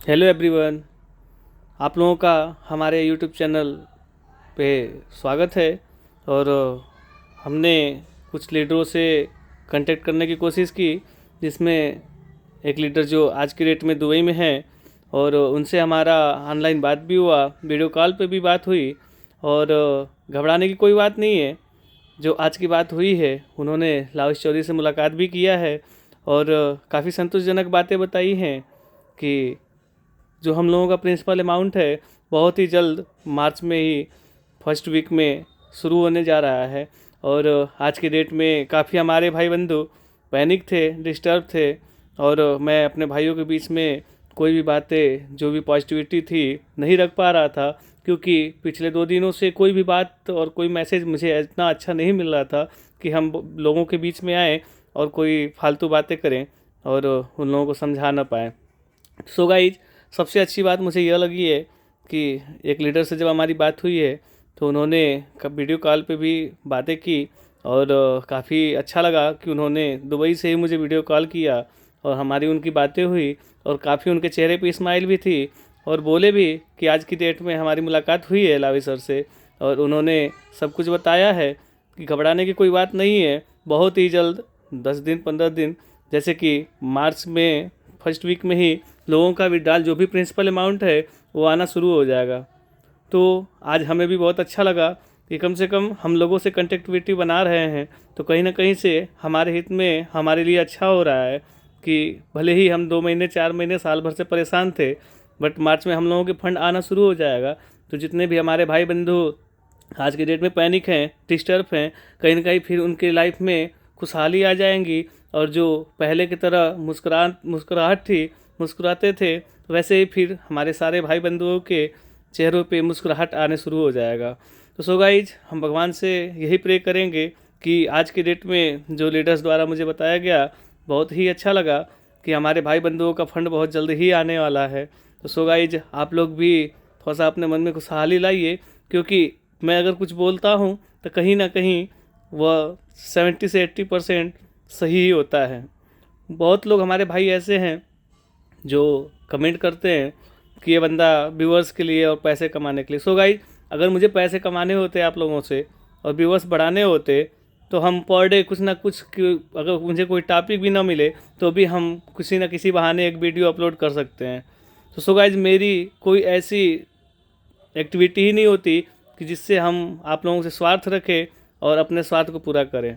Hello everyone. आप लोगों का हमारे यूट्यूब चैनल पे स्वागत है। और हमने कुछ लीडरों से कांटेक्ट करने की कोशिश की, जिसमें एक लीडर जो आज की डेट में दुबई में है, और उनसे हमारा ऑनलाइन बात भी हुआ, वीडियो कॉल पे भी बात हुई। और घबराने की कोई बात नहीं है। जो आज की बात हुई है, उन्होंने लाविश चौधरी से मुलाकात भी किया है और काफ़ी संतोषजनक बातें बताई हैं कि जो हम लोगों का प्रिंसिपल अमाउंट है बहुत ही जल्द मार्च में ही फर्स्ट वीक में शुरू होने जा रहा है। और आज की डेट में काफ़ी हमारे भाई बंधु पैनिक थे, डिस्टर्ब थे। और मैं अपने भाइयों के बीच में कोई भी बातें, जो भी पॉजिटिविटी थी, नहीं रख पा रहा था, क्योंकि पिछले 2 दिनों से कोई भी बात और कोई मैसेज मुझे इतना अच्छा नहीं मिल रहा था कि हम लोगों के बीच में आए और कोई फालतू बातें करें और उन लोगों को समझा ना पाए। सो गाइज, सबसे अच्छी बात मुझे यह लगी है कि एक लीडर से जब हमारी बात हुई है तो उन्होंने वीडियो कॉल पे भी बातें की। और काफ़ी अच्छा लगा कि उन्होंने दुबई से ही मुझे वीडियो कॉल किया और हमारी उनकी बातें हुई, और काफ़ी उनके चेहरे पे स्माइल भी थी। और बोले भी कि आज की डेट में हमारी मुलाकात हुई है लावी सर से, और उन्होंने सब कुछ बताया है कि घबराने की कोई बात नहीं है। बहुत ही जल्द 10 दिन 15 दिन, जैसे कि मार्च में फर्स्ट वीक में ही लोगों का विड्रॉल जो भी प्रिंसिपल अमाउंट है वो आना शुरू हो जाएगा। तो आज हमें भी बहुत अच्छा लगा कि कम से कम हम लोगों से कनेक्टिविटी बना रहे हैं, तो कहीं ना कहीं से हमारे हित में, हमारे लिए अच्छा हो रहा है कि भले ही हम 2 महीने 4 महीने साल भर से परेशान थे, बट मार्च में हम लोगों के फंड आना शुरू हो जाएगा। तो जितने भी हमारे भाई बंधु आज की डेट में पैनिक हैं, डिस्टर्ब हैं, कहीं ना कहीं फिर उनके लाइफ में खुशहाली आ जाएंगी। और जो पहले की तरह मुस्कुराहट थी, मुस्कुराते थे, वैसे ही फिर हमारे सारे भाई बंधुओं के चेहरों पे मुस्कुराहट आने शुरू हो जाएगा। तो सो गाइज, हम भगवान से यही प्रे करेंगे कि आज की डेट में जो लीडर्स द्वारा मुझे बताया गया, बहुत ही अच्छा लगा कि हमारे भाई बंधुओं का फंड बहुत जल्द ही आने वाला है। तो सो गाइज, आप लोग भी थोड़ा सा अपने मन में खुशहाली लाइए, क्योंकि मैं अगर कुछ बोलता हूँ तो कहीं ना कहीं वह 70 से 80% सही ही होता है। बहुत लोग हमारे भाई ऐसे हैं जो कमेंट करते हैं कि ये बंदा व्यूअर्स के लिए और पैसे कमाने के लिए। सो गाइस, अगर मुझे पैसे कमाने होते आप लोगों से और व्यूअर्स बढ़ाने होते, तो हम पर डे कुछ ना कुछ, अगर मुझे कोई टॉपिक भी ना मिले तो भी हम किसी ना किसी बहाने एक वीडियो अपलोड कर सकते हैं। तो सो गाइस, मेरी कोई ऐसी एक्टिविटी ही नहीं होती कि जिससे हम आप लोगों से स्वार्थ रखें और अपने स्वार्थ को पूरा करें।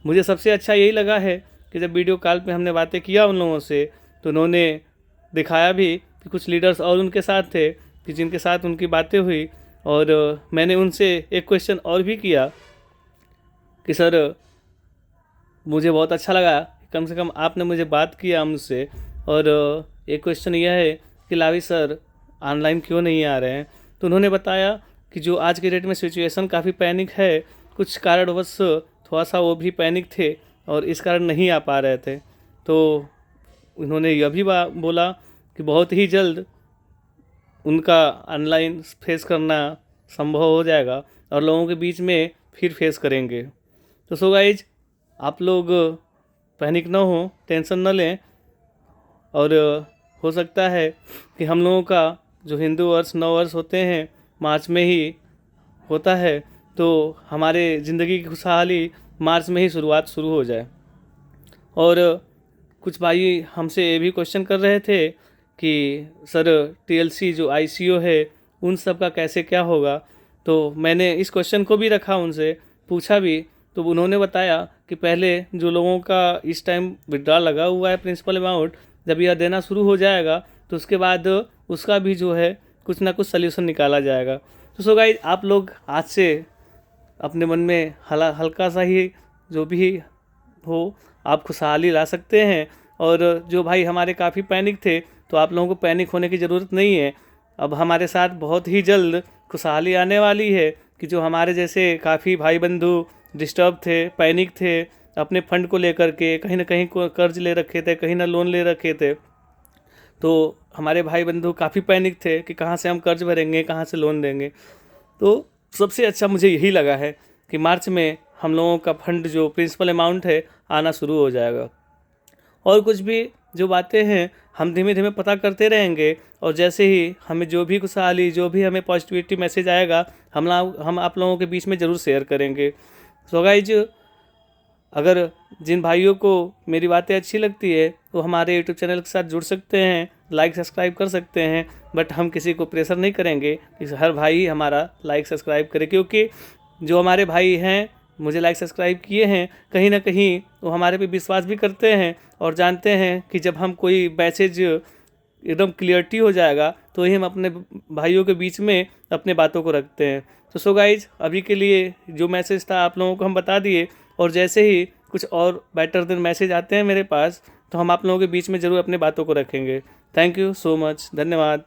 मुझे सबसे अच्छा यही लगा है कि जब वीडियो कॉल पे हमने बातें किया उन लोगों से, तो उन्होंने दिखाया भी कि कुछ लीडर्स और उनके साथ थे कि जिनके साथ उनकी बातें हुई। और मैंने उनसे एक क्वेश्चन और भी किया कि सर, मुझे बहुत अच्छा लगा कि कम से कम आपने मुझे बात किया मुझसे। और एक क्वेश्चन यह है कि लावी सर ऑनलाइन क्यों नहीं आ रहे हैं। तो उन्होंने बताया कि जो आज के डेट में सिचुएशन काफ़ी पैनिक है, कुछ कारणवश थोड़ा सा वो भी पैनिक थे और इस कारण नहीं आ पा रहे थे। तो उन्होंने यह भी बोला कि बहुत ही जल्द उनका ऑनलाइन फेस करना संभव हो जाएगा और लोगों के बीच में फिर फेस करेंगे। तो सो गाइज, आप लोग पैनिक ना हो, टेंशन न लें। और हो सकता है कि हम लोगों का जो हिंदू वर्ष नव वर्ष होते हैं मार्च में ही होता है, तो हमारे ज़िंदगी की खुशहाली मार्च में ही शुरू हो जाए। और कुछ भाई हमसे ये भी क्वेश्चन कर रहे थे कि सर टीएलसी जो आईसीयू है उन सब का कैसे क्या होगा। तो मैंने इस क्वेश्चन को भी रखा, उनसे पूछा भी, तो उन्होंने बताया कि पहले जो लोगों का इस टाइम विड्रॉ लगा हुआ है प्रिंसिपल अमाउंट, जब यह देना शुरू हो जाएगा तो उसके बाद उसका भी जो है कुछ ना कुछ सल्यूशन निकाला जाएगा। तो सो गाइस, आप लोग आज से अपने मन में हल्का सा ही जो भी हो, आप खुशहाली ला सकते हैं। और जो भाई हमारे काफ़ी पैनिक थे, तो आप लोगों को पैनिक होने की ज़रूरत नहीं है। अब हमारे साथ बहुत ही जल्द खुशहाली आने वाली है कि जो हमारे जैसे काफ़ी भाई बंधु डिस्टर्ब थे, पैनिक थे, अपने फंड को लेकर के कहीं ना कहीं को कर्ज ले रखे थे, कहीं ना लोन ले रखे थे। तो हमारे भाई बंधु काफ़ी पैनिक थे कि कहाँ से हम कर्ज भरेंगे, कहाँ से लोन देंगे। तो सबसे अच्छा मुझे यही लगा है कि मार्च में हम लोगों का फंड जो प्रिंसिपल अमाउंट है आना शुरू हो जाएगा। और कुछ भी जो बातें हैं हम धीमे धीमे पता करते रहेंगे, और जैसे ही हमें जो भी खुशहाली, जो भी हमें पॉजिटिविटी मैसेज आएगा, हम आप लोगों के बीच में ज़रूर शेयर करेंगे। सो गाइज, अगर जिन भाइयों को मेरी बातें अच्छी लगती है वो हमारे यूट्यूब चैनल के साथ जुड़ सकते हैं, लाइक सब्सक्राइब कर सकते हैं, बट हम किसी को प्रेशर नहीं करेंगे कि हर भाई ही हमारा लाइक सब्सक्राइब करे, क्योंकि जो हमारे भाई हैं, मुझे लाइक सब्सक्राइब किए हैं, कहीं ना कहीं वो हमारे पे विश्वास भी करते हैं और जानते हैं कि जब हम कोई मैसेज एकदम क्लियरिटी हो जाएगा तो ही हम अपने भाइयों के बीच में अपने बातों को रखते हैं। तो सो गाइज, अभी के लिए जो मैसेज था आप लोगों को हम बता दिए, और जैसे ही कुछ और बेटर देन मैसेज आते हैं मेरे पास तो हम आप लोगों के बीच में ज़रूर अपने बातों को रखेंगे। थैंक यू सो मच, धन्यवाद।